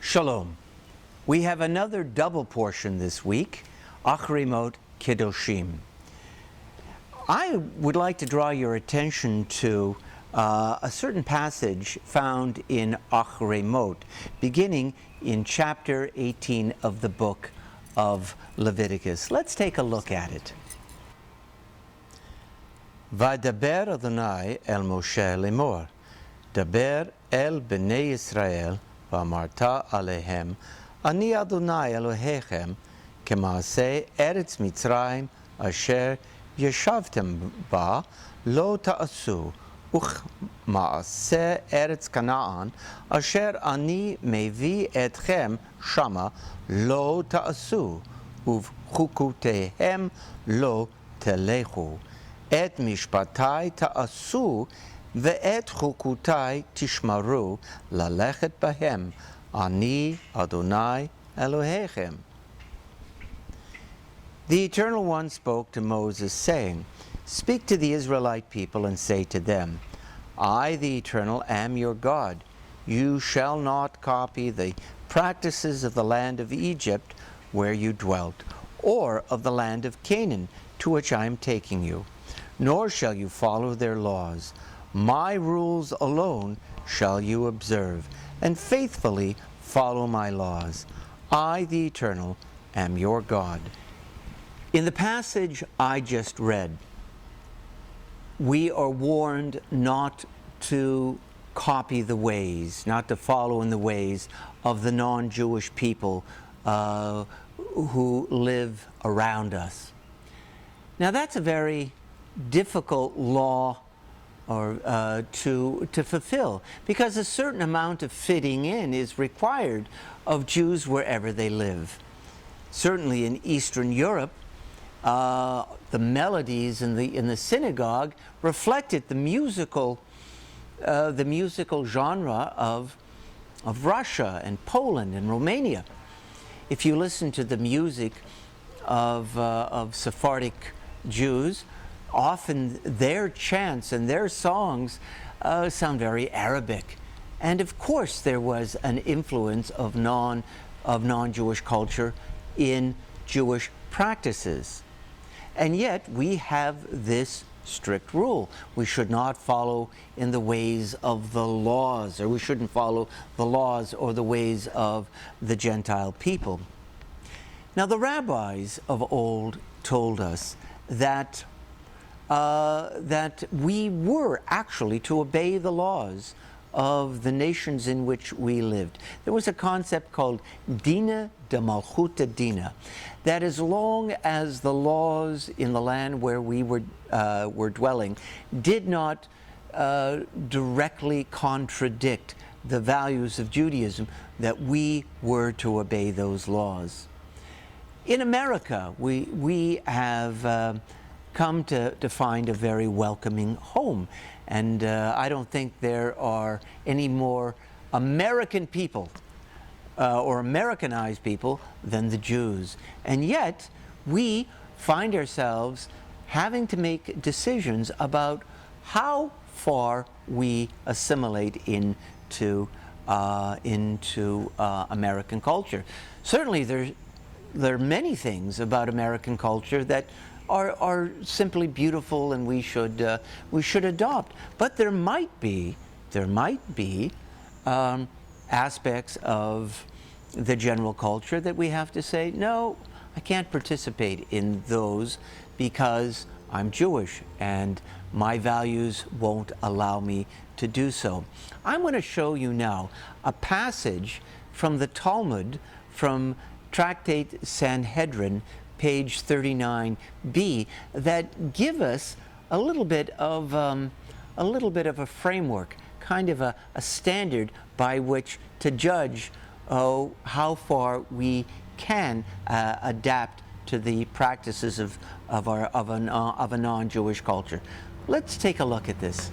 Shalom. We have another double portion this week, Acharei Mot K'doshim. I would like to draw your attention to a certain passage found in Acharei Mot, beginning in chapter 18 of the book of Leviticus. Let's take a look at it. Vadaber Adonai el Moshe lemor, daber el bnei Yisrael, v'amarta alehem, ani Adonai Elohechem, k'maaseh eretz Mitzrayim, asher yeshavtem ba, lo ta'asu, וכמעשה ארץ כנען, אשר אני מביא אתכם שמה, לא תעשו, ובחוקותיהם לא תלכו. את משפטי תעשו, ואת חוקותי תשמרו, ללכת בהם, אני אדוני אלוהיכם. The Eternal One spoke to Moses, saying, Speak to the Israelite people and say to them, I, the Eternal, am your God. You shall not copy the practices of the land of Egypt where you dwelt, or of the land of Canaan to which I am taking you, nor shall you follow their laws. My rules alone shall you observe, and faithfully follow my laws. I, the Eternal, am your God. In the passage I just read, we are warned not to copy the ways, not to follow in the ways of the non-Jewish people who live around us. Now that's a very difficult law to fulfill, because a certain amount of fitting in is required of Jews wherever they live. Certainly in Eastern Europe, the melodies in the synagogue reflected the musical genre of Russia and Poland and Romania. If you listen to the music of Sephardic Jews, often their chants and their songs sound very Arabic. And of course there was an influence of non-Jewish culture in Jewish practices. And yet we have this strict rule. We should not follow in the ways of the laws, or we shouldn't follow the laws or the ways of the Gentile people. Now the rabbis of old told us that we were actually to obey the laws of the nations in which we lived. There was a concept called Dina de Malchuta Dina, that as long as the laws in the land where we were dwelling did not directly contradict the values of Judaism, that we were to obey those laws. In America, we have come to find a very welcoming home. And I don't think there are any more American people or Americanized people than the Jews. And yet, we find ourselves having to make decisions about how far we assimilate into American culture. Certainly, there are many things about American culture that are simply beautiful, and we should adopt. But there might be aspects of the general culture that we have to say, no, I can't participate in those because I'm Jewish and my values won't allow me to do so. I'm going to show you now a passage from the Talmud, from Tractate Sanhedrin, page 39b, that give us a little bit of a framework, kind of a standard by which to judge how far we can adapt to the practices of a non-Jewish culture. Let's take a look at this.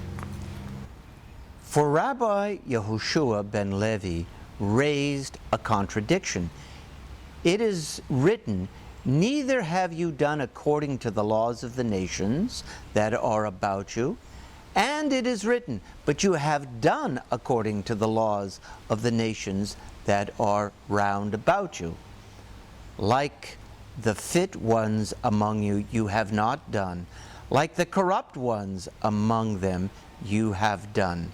For Rabbi Yehoshua ben Levi raised a contradiction. It is written, Neither have you done according to the laws of the nations that are about you, And it is written, but you have done according to the laws of the nations that are round about you. Like the fit ones among you, you have not done. Like the corrupt ones among them, you have done.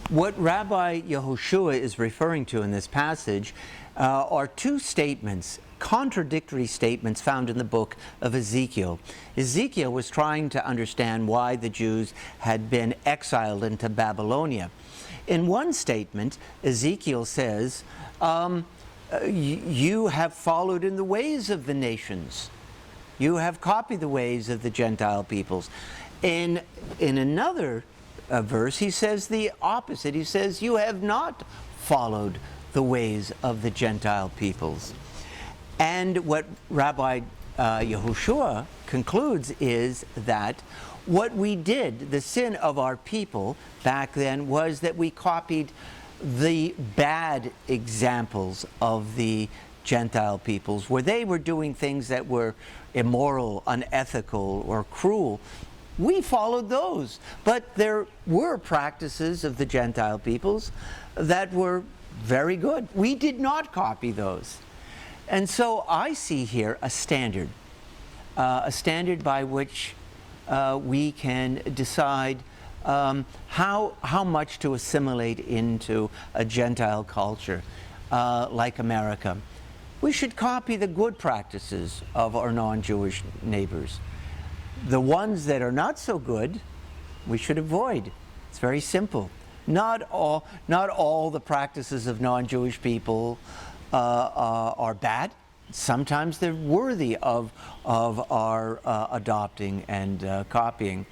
What Rabbi Yehoshua is referring to in this passage are two statements, contradictory statements found in the book of Ezekiel. Ezekiel was trying to understand why the Jews had been exiled into Babylonia. In one statement, Ezekiel says, you have followed in the ways of the nations. You have copied the ways of the Gentile peoples. In another verse, he says the opposite. He says, you have not followed the ways of the Gentile peoples. And what Rabbi Yehoshua concludes is that what we did, the sin of our people back then, was that we copied the bad examples of the Gentile peoples, where they were doing things that were immoral, unethical, or cruel. We followed those. But there were practices of the Gentile peoples that were very good. We did not copy those. And so I see here a standard by which we can decide how much to assimilate into a Gentile culture like America. We should copy the good practices of our non-Jewish neighbors. The ones that are not so good, we should avoid. It's very simple. Not all the practices of non-Jewish people are bad. Sometimes they're worthy of our adopting and copying.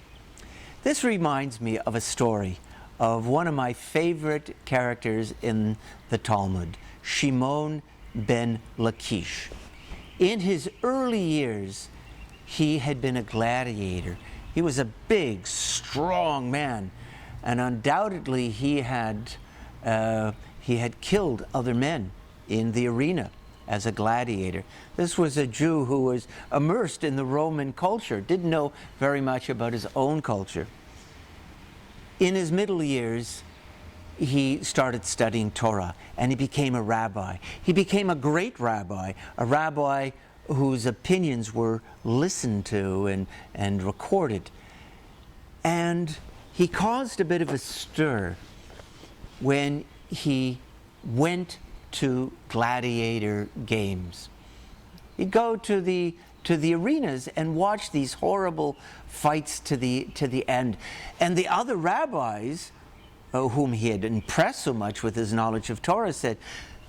This reminds me of a story of one of my favorite characters in the Talmud, Shimon ben Lakish. In his early years, he had been a gladiator. He was a big, strong man, and undoubtedly he had killed other men in the arena as a gladiator. This was a Jew who was immersed in the Roman culture, didn't know very much about his own culture. In his middle years, he started studying Torah, and he became a rabbi. He became a great rabbi, a rabbi whose opinions were listened to and recorded. And he caused a bit of a stir when he went to gladiator games. He'd go to the arenas and watch these horrible fights to the end. And the other rabbis, whom he had impressed so much with his knowledge of Torah, said,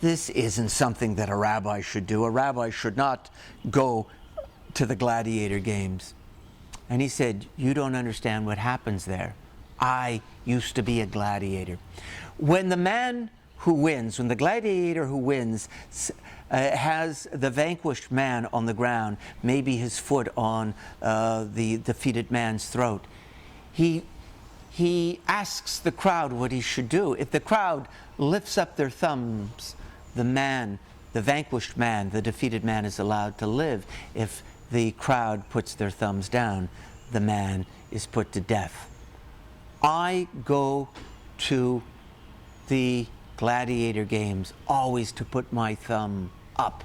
this isn't something that a rabbi should do. A rabbi should not go to the gladiator games. And he said, you don't understand what happens there. I used to be a gladiator. When the man who wins, when the gladiator who wins has the vanquished man on the ground, maybe his foot on the defeated man's throat, he asks the crowd what he should do. If the crowd lifts up their thumbs, the vanquished man, the defeated man, is allowed to live. If the crowd puts their thumbs down, the man is put to death. I go to the gladiator games always to put my thumb up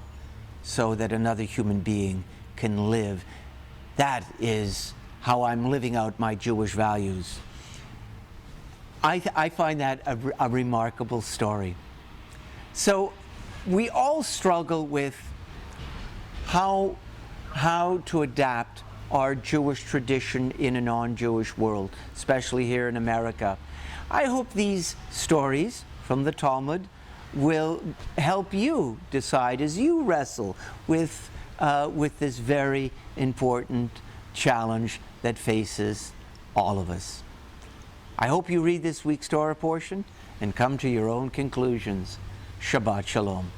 so that another human being can live. That is how I'm living out my Jewish values. I find that a remarkable story. So we all struggle with how to adapt our Jewish tradition in a non-Jewish world, especially here in America. I hope these stories from the Talmud will help you decide as you wrestle with this very important challenge that faces all of us. I hope you read this week's Torah portion and come to your own conclusions. Shabbat Shalom.